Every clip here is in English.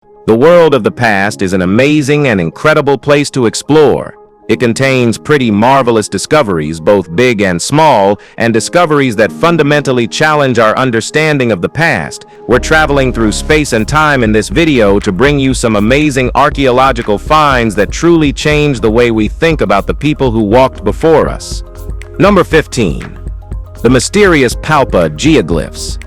The world of the past is an amazing and incredible place to explore. It contains pretty marvelous discoveries, both big and small, and discoveries that fundamentally challenge our understanding of the past. We're traveling through space and time in this video to bring you some amazing archaeological finds that truly change the way we think about the people who walked before us. Number 15. The mysterious Palpa geoglyphs.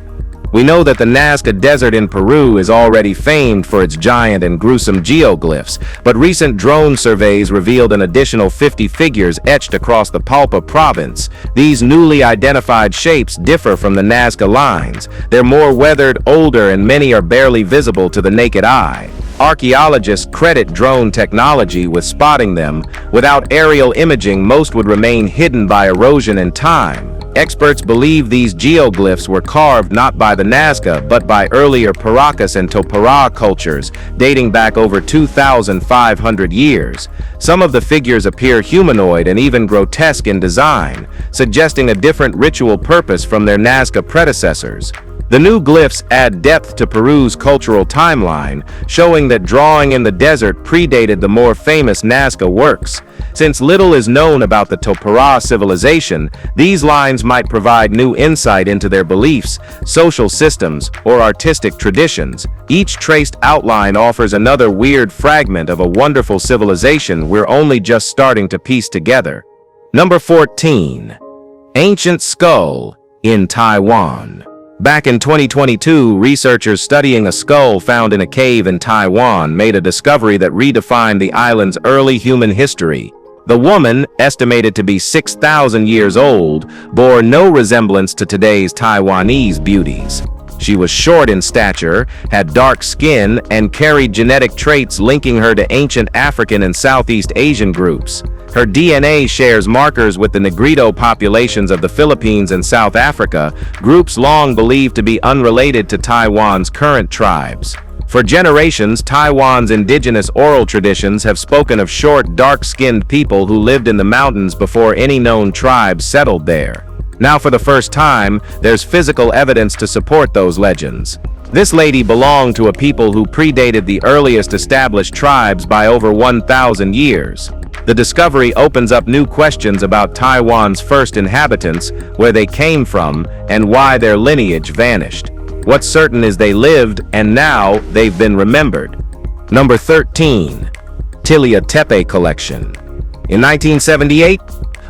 We know that the Nazca Desert in Peru is already famed for its giant and gruesome geoglyphs, but recent drone surveys revealed an additional 50 figures etched across the Palpa province. These newly identified shapes differ from the Nazca lines. They're more weathered, older, and many are barely visible to the naked eye. Archaeologists credit drone technology with spotting them. Without aerial imaging, most would remain hidden by erosion and time. Experts believe these geoglyphs were carved not by the Nazca, but by earlier Paracas and Topara cultures, dating back over 2,500 years. Some of the figures appear humanoid and even grotesque in design, suggesting a different ritual purpose from their Nazca predecessors. The new glyphs add depth to Peru's cultural timeline, showing that drawing in the desert predated the more famous Nazca works. Since little is known about the Topara civilization, these lines might provide new insight into their beliefs, social systems, or artistic traditions. Each traced outline offers another weird fragment of a wonderful civilization we're only just starting to piece together. Number 14. Ancient skull in Taiwan. Back in 2022, researchers studying a skull found in a cave in Taiwan made a discovery that redefined the island's early human history. The woman, estimated to be 6,000 years old, bore no resemblance to today's Taiwanese beauties. She was short in stature, had dark skin, and carried genetic traits linking her to ancient African and Southeast Asian groups. Her DNA shares markers with the Negrito populations of the Philippines and South Africa, groups long believed to be unrelated to Taiwan's current tribes. For generations, Taiwan's indigenous oral traditions have spoken of short, dark-skinned people who lived in the mountains before any known tribes settled there. Now, for the first time, there's physical evidence to support those legends. This lady belonged to a people who predated the earliest established tribes by over 1,000 years. The discovery opens up new questions about Taiwan's first inhabitants, where they came from, and why their lineage vanished. What's certain is they lived, and now they've been remembered. Number 13. Tillya Tepe Collection. In 1978,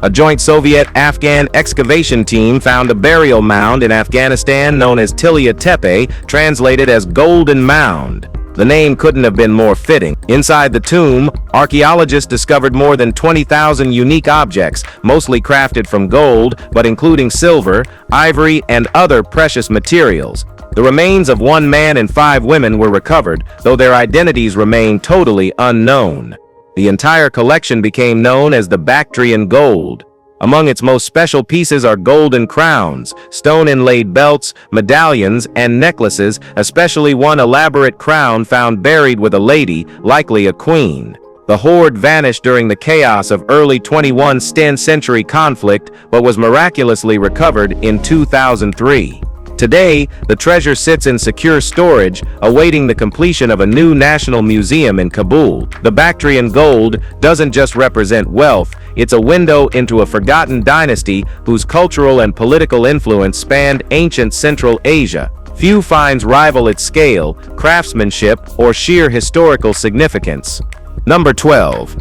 a joint Soviet-Afghan excavation team found a burial mound in Afghanistan known as Tillya Tepe, translated as Golden Mound. The name couldn't have been more fitting. Inside the tomb, archaeologists discovered more than 20,000 unique objects, mostly crafted from gold, but including silver, ivory, and other precious materials. The remains of 1 man and 5 women were recovered, though their identities remain totally unknown. The entire collection became known as the Bactrian Gold. Among its most special pieces are golden crowns, stone-inlaid belts, medallions, and necklaces, especially one elaborate crown found buried with a lady, likely a queen. The hoard vanished during the chaos of early 21st century conflict, but was miraculously recovered in 2003. Today, the treasure sits in secure storage, awaiting the completion of a new national museum in Kabul. The Bactrian gold doesn't just represent wealth, it's a window into a forgotten dynasty whose cultural and political influence spanned ancient Central Asia. Few finds rival its scale, craftsmanship, or sheer historical significance. Number 12.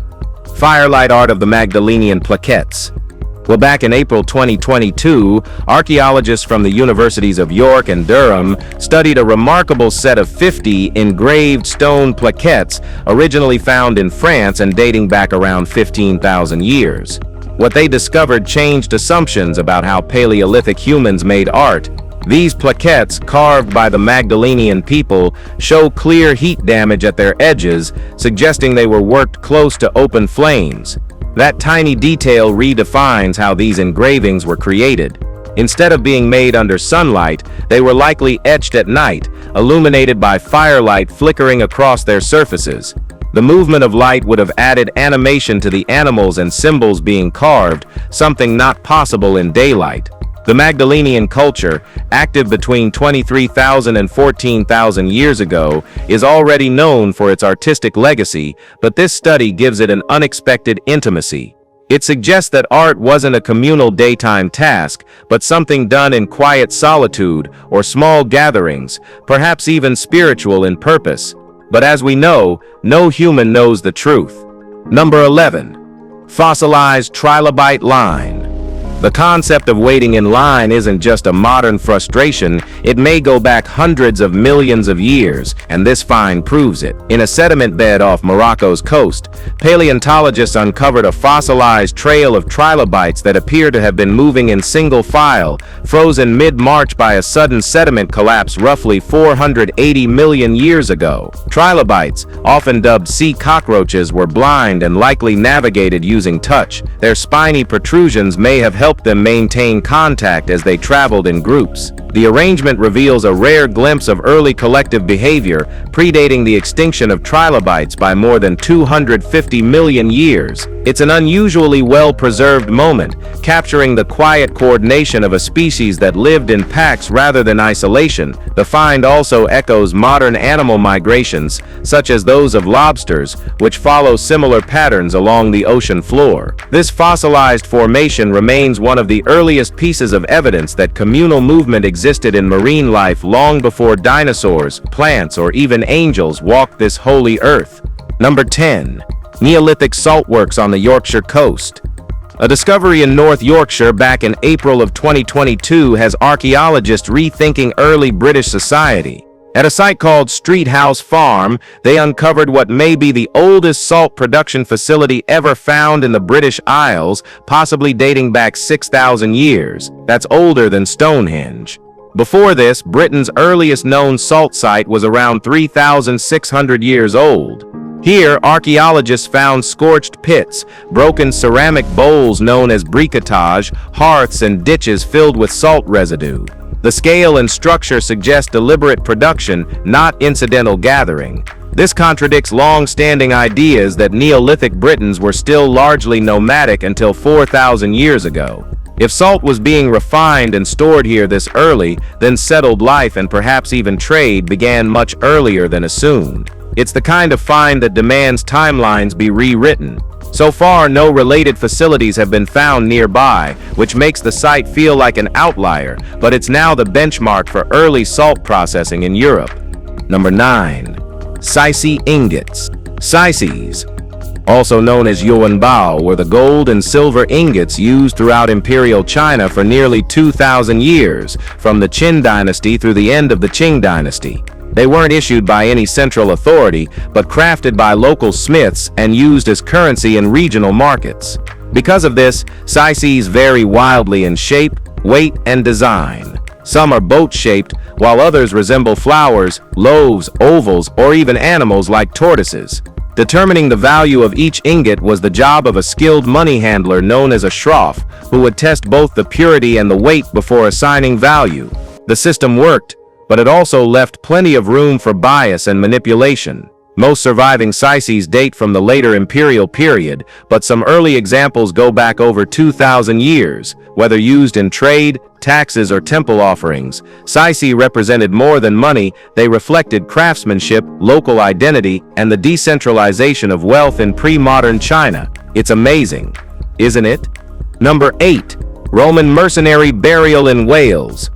Firelight art of the Magdalenian plaquettes. Well, back in April 2022, archaeologists from the universities of York and Durham studied a remarkable set of 50 engraved stone plaquettes originally found in France and dating back around 15,000 years. What they discovered changed assumptions about how Paleolithic humans made art. These plaquettes, carved by the Magdalenian people, show clear heat damage at their edges, suggesting they were worked close to open flames. That tiny detail redefines how these engravings were created. Instead of being made under sunlight, they were likely etched at night, illuminated by firelight flickering across their surfaces. The movement of light would have added animation to the animals and symbols being carved, something not possible in daylight. The Magdalenian culture, active between 23,000 and 14,000 years ago, is already known for its artistic legacy, but this study gives it an unexpected intimacy. It suggests that art wasn't a communal daytime task, but something done in quiet solitude or small gatherings, perhaps even spiritual in purpose. But as we know, no human knows the truth. Number 11. Fossilized trilobite line. The concept of waiting in line isn't just a modern frustration, it may go back hundreds of millions of years, and this find proves it. In a sediment bed off Morocco's coast, paleontologists uncovered a fossilized trail of trilobites that appear to have been moving in single file, frozen mid-March by a sudden sediment collapse roughly 480 million years ago. Trilobites, often dubbed sea cockroaches, were blind and likely navigated using touch. Their spiny protrusions may have helped them maintain contact as they traveled in groups. The arrangement reveals a rare glimpse of early collective behavior, predating the extinction of trilobites by more than 250 million years. It's an unusually well-preserved moment, capturing the quiet coordination of a species that lived in packs rather than isolation. The find also echoes modern animal migrations, such as those of lobsters, which follow similar patterns along the ocean floor. This fossilized formation remains one of the earliest pieces of evidence that communal movement existed in marine life long before dinosaurs, plants, or even angels walked this holy earth. Number 10. Neolithic saltworks on the Yorkshire coast. A discovery in North Yorkshire back in April of 2022 has archaeologists rethinking early British society. At a site called Street House Farm, they uncovered what may be the oldest salt production facility ever found in the British Isles, possibly dating back 6,000 years. That's older than Stonehenge. Before this, Britain's earliest known salt site was around 3,600 years old. Here, archaeologists found scorched pits, broken ceramic bowls known as briquetage, hearths, and ditches filled with salt residue. The scale and structure suggest deliberate production, not incidental gathering. This contradicts long-standing ideas that Neolithic Britons were still largely nomadic until 4,000 years ago. If salt was being refined and stored here this early, then settled life and perhaps even trade began much earlier than assumed. It's the kind of find that demands timelines be rewritten. So far, no related facilities have been found nearby, which makes the site feel like an outlier, but it's now the benchmark for early salt processing in Europe. Number 9. Sissi ingots. Sissis, also known as yuanbao, were the gold and silver ingots used throughout imperial China for nearly 2,000 years, from the Qin dynasty through the end of the Qing dynasty. They weren't issued by any central authority, but crafted by local smiths and used as currency in regional markets. Because of this, sissis vary wildly in shape, weight, and design. Some are boat-shaped, while others resemble flowers, loaves, ovals, or even animals like tortoises. Determining the value of each ingot was the job of a skilled money handler known as a shroff, who would test both the purity and the weight before assigning value. The system worked, but it also left plenty of room for bias and manipulation. Most surviving sissis date from the later imperial period, but some early examples go back over 2,000 years. Whether used in trade, taxes, or temple offerings, sissi represented more than money. They reflected craftsmanship, local identity, and the decentralization of wealth in pre-modern China. It's amazing, isn't it? Number 8. Roman mercenary burial in Wales.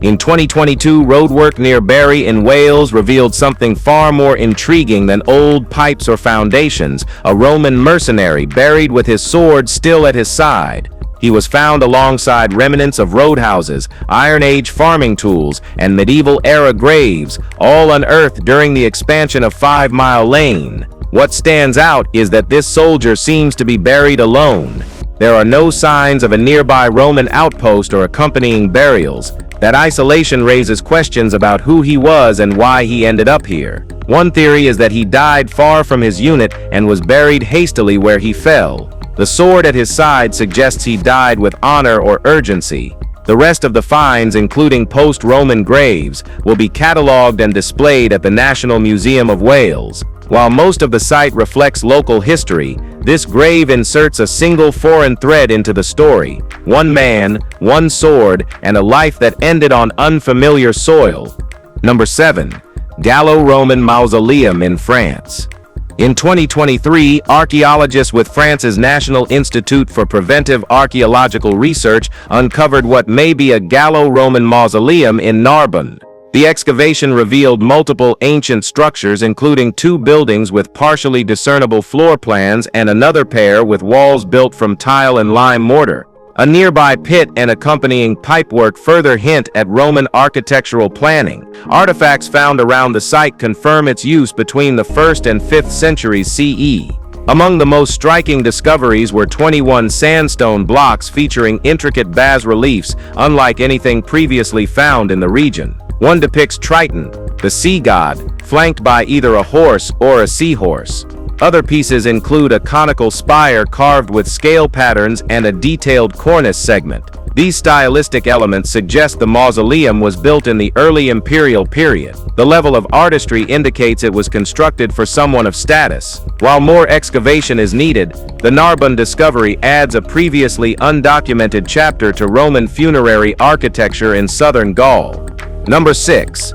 In 2022, roadwork near Bury in Wales revealed something far more intriguing than old pipes or foundations: a Roman mercenary buried with his sword still at his side. He was found alongside remnants of roadhouses, Iron Age farming tools, and medieval-era graves, all unearthed during the expansion of 5 Mile Lane. What stands out is that this soldier seems to be buried alone. There are no signs of a nearby Roman outpost or accompanying burials. That isolation raises questions about who he was and why he ended up here. One theory is that he died far from his unit and was buried hastily where he fell. The sword at his side suggests he died with honor or urgency. The rest of the finds, including post-Roman graves, will be catalogued and displayed at the National Museum of Wales. While most of the site reflects local history, this grave inserts a single foreign thread into the story: one man, one sword, and a life that ended on unfamiliar soil. Number 7. Gallo-Roman Mausoleum in France. In 2023, archaeologists with France's National Institute for Preventive Archaeological Research uncovered what may be a Gallo-Roman mausoleum in Narbonne. The excavation revealed multiple ancient structures, including 2 buildings with partially discernible floor plans and another pair with walls built from tile and lime mortar. A nearby pit and accompanying pipework further hint at Roman architectural planning. Artifacts found around the site confirm its use between the 1st and 5th centuries CE. Among the most striking discoveries were 21 sandstone blocks featuring intricate bas-reliefs, unlike anything previously found in the region. One depicts Triton, the sea god, flanked by either a horse or a seahorse. Other pieces include a conical spire carved with scale patterns and a detailed cornice segment. These stylistic elements suggest the mausoleum was built in the early imperial period. The level of artistry indicates it was constructed for someone of status. While more excavation is needed, the Narbonne discovery adds a previously undocumented chapter to Roman funerary architecture in southern Gaul. Number 6.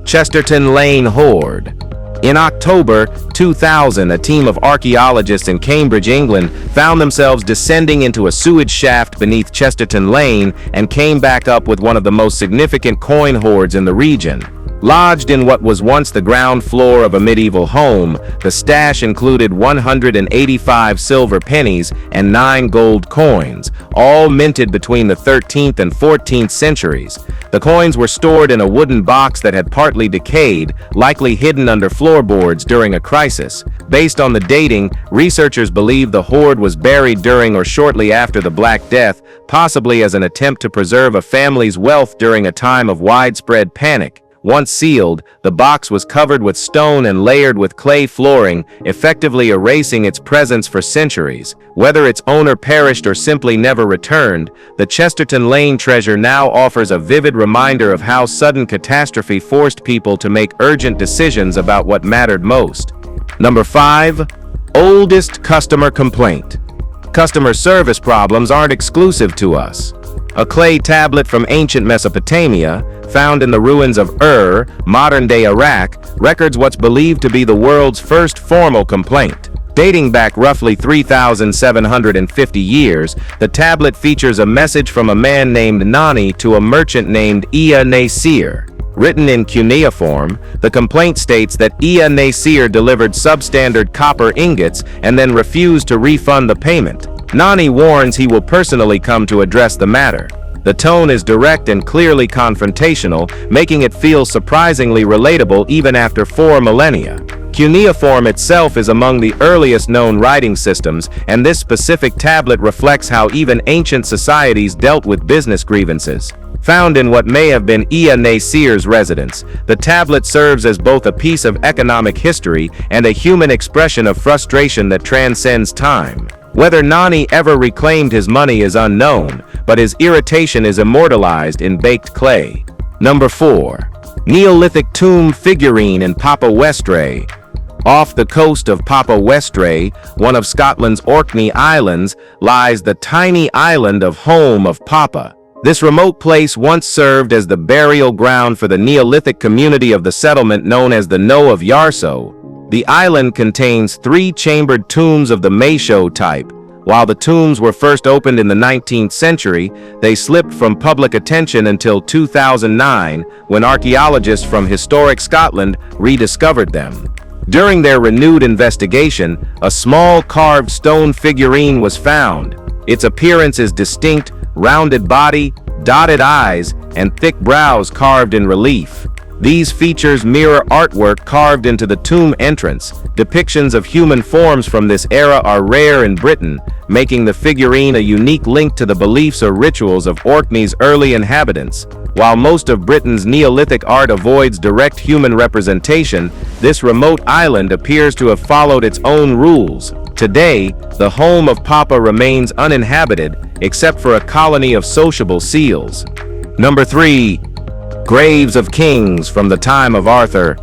Chesterton Lane Hoard. In October 2000, a team of archaeologists in Cambridge, England, found themselves descending into a sewage shaft beneath Chesterton Lane and came back up with one of the most significant coin hoards in the region. Lodged in what was once the ground floor of a medieval home, the stash included 185 silver pennies and 9 gold coins, all minted between the 13th and 14th centuries. The coins were stored in a wooden box that had partly decayed, likely hidden under floorboards during a crisis. Based on the dating, researchers believe the hoard was buried during or shortly after the Black Death, possibly as an attempt to preserve a family's wealth during a time of widespread panic. Once sealed, the box was covered with stone and layered with clay flooring, effectively erasing its presence for centuries. Whether its owner perished or simply never returned, the Chesterton Lane treasure now offers a vivid reminder of how sudden catastrophe forced people to make urgent decisions about what mattered most. Number 5. Oldest customer complaint. Customer service problems aren't exclusive to us. A clay tablet from ancient Mesopotamia, found in the ruins of modern-day Iraq, records what's believed to be the world's first formal complaint. Dating back roughly 3,750 years, the tablet features a message from a man named Nani to a merchant named Ea Nasir. Written in cuneiform, the complaint states that Ea Nasir delivered substandard copper ingots and then refused to refund the payment. Nani warns he will personally come to address the matter. The tone is direct and clearly confrontational, making it feel surprisingly relatable even after 4 millennia. Cuneiform itself is among the earliest known writing systems, and this specific tablet reflects how even ancient societies dealt with business grievances. Found in what may have been Ea Nasir's residence, the tablet serves as both a piece of economic history and a human expression of frustration that transcends time. Whether Nani ever reclaimed his money is unknown, but his irritation is immortalized in baked clay. Number 4. Neolithic tomb figurine in Papa Westray. Off the coast of Papa Westray, one of Scotland's Orkney Islands, lies the tiny island of home of Papa. This remote place once served as the burial ground for the Neolithic community of the settlement known as the Knowe of Yarso. The island contains 3 chambered tombs of the Maeshowe type. While the tombs were first opened in the 19th century, they slipped from public attention until 2009, when archaeologists from historic Scotland rediscovered them. During their renewed investigation, a small carved stone figurine was found. Its appearance is distinct: rounded body, dotted eyes, and thick brows carved in relief. These features mirror artwork carved into the tomb entrance. Depictions of human forms from this era are rare in Britain, making the figurine a unique link to the beliefs or rituals of Orkney's early inhabitants. While most of Britain's Neolithic art avoids direct human representation, this remote island appears to have followed its own rules. Today, the home of Papa remains uninhabited, except for a colony of sociable seals. Number 3. Graves of Kings from the time of Arthur.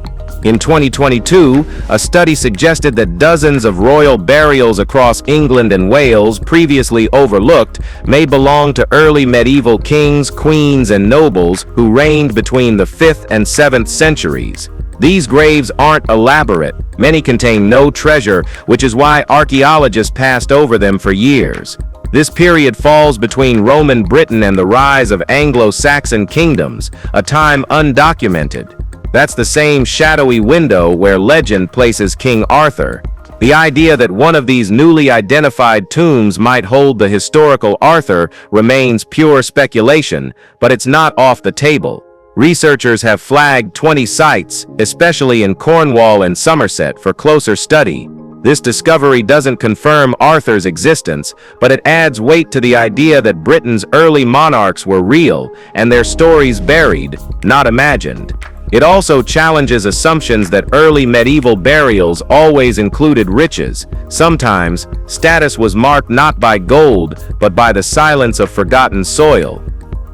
In 2022, a study suggested that dozens of royal burials across England and Wales, previously overlooked, may belong to early medieval kings, queens, and nobles who reigned between the 5th and 7th centuries. These graves aren't elaborate. Many contain no treasure, which is why archaeologists passed over them for years. This period falls between Roman Britain and the rise of Anglo-Saxon kingdoms, a time undocumented. That's the same shadowy window where legend places King Arthur. The idea that one of these newly identified tombs might hold the historical Arthur remains pure speculation, but it's not off the table. Researchers have flagged 20 sites, especially in Cornwall and Somerset, for closer study. This discovery doesn't confirm Arthur's existence, but it adds weight to the idea that Britain's early monarchs were real and their stories buried, not imagined. It also challenges assumptions that early medieval burials always included riches. Sometimes, status was marked not by gold, but by the silence of forgotten soil.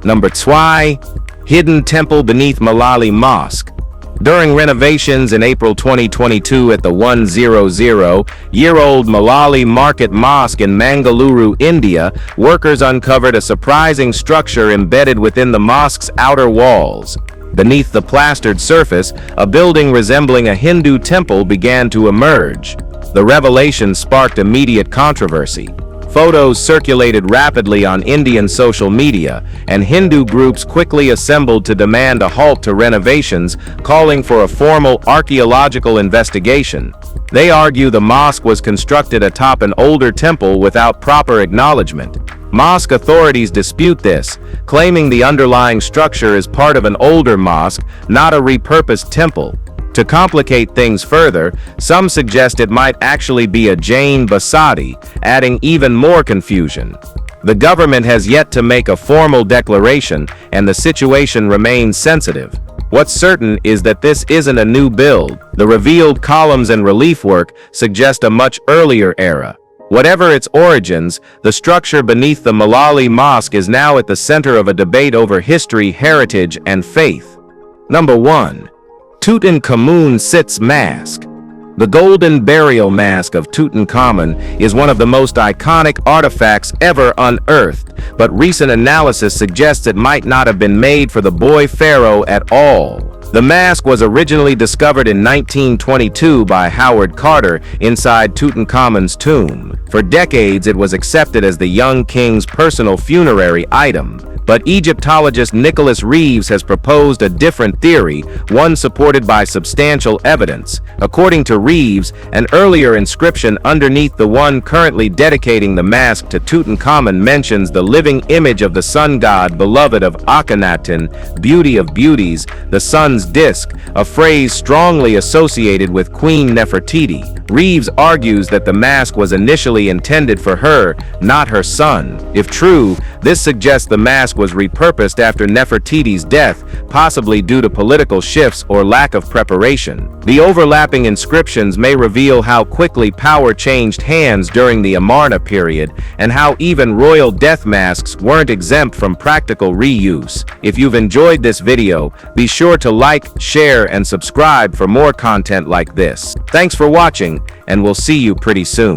Number 2. Hidden temple beneath Malali Mosque. During renovations in April 2022 at the 100-year-old Malali Market Mosque in Mangaluru, India, workers uncovered a surprising structure embedded within the mosque's outer walls. Beneath the plastered surface, a building resembling a Hindu temple began to emerge. The revelation sparked immediate controversy. Photos circulated rapidly on Indian social media, and Hindu groups quickly assembled to demand a halt to renovations, calling for a formal archaeological investigation. They argue the mosque was constructed atop an older temple without proper acknowledgement. Mosque authorities dispute this, claiming the underlying structure is part of an older mosque, not a repurposed temple. To complicate things further, some suggest it might actually be a Jain basadi, adding even more confusion. The government has yet to make a formal declaration, and the situation remains sensitive. What's certain is that this isn't a new build. The revealed columns and relief work suggest a much earlier era. Whatever its origins, the structure beneath the Malali Mosque is now at the center of a debate over history, heritage, and faith. Number 1. Tutankhamun Sit's Mask. The golden burial mask of Tutankhamun is one of the most iconic artifacts ever unearthed, but recent analysis suggests it might not have been made for the boy pharaoh at all. The mask was originally discovered in 1922 by Howard Carter inside Tutankhamun's tomb. For decades, it was accepted as the young king's personal funerary item. But Egyptologist Nicholas Reeves has proposed a different theory, one supported by substantial evidence. According to Reeves, an earlier inscription underneath the one currently dedicating the mask to Tutankhamun mentions the living image of the sun god beloved of Akhenaten, beauty of beauties, the sun's disk, a phrase strongly associated with Queen Nefertiti. Reeves argues that the mask was initially intended for her, not her son. If true, this suggests the mask was repurposed after Nefertiti's death, possibly due to political shifts or lack of preparation. The overlapping inscriptions may reveal how quickly power changed hands during the Amarna period, and how even royal death masks weren't exempt from practical reuse. If you've enjoyed this video, be sure to like, share, and subscribe for more content like this. Thanks for watching, and we'll see you pretty soon.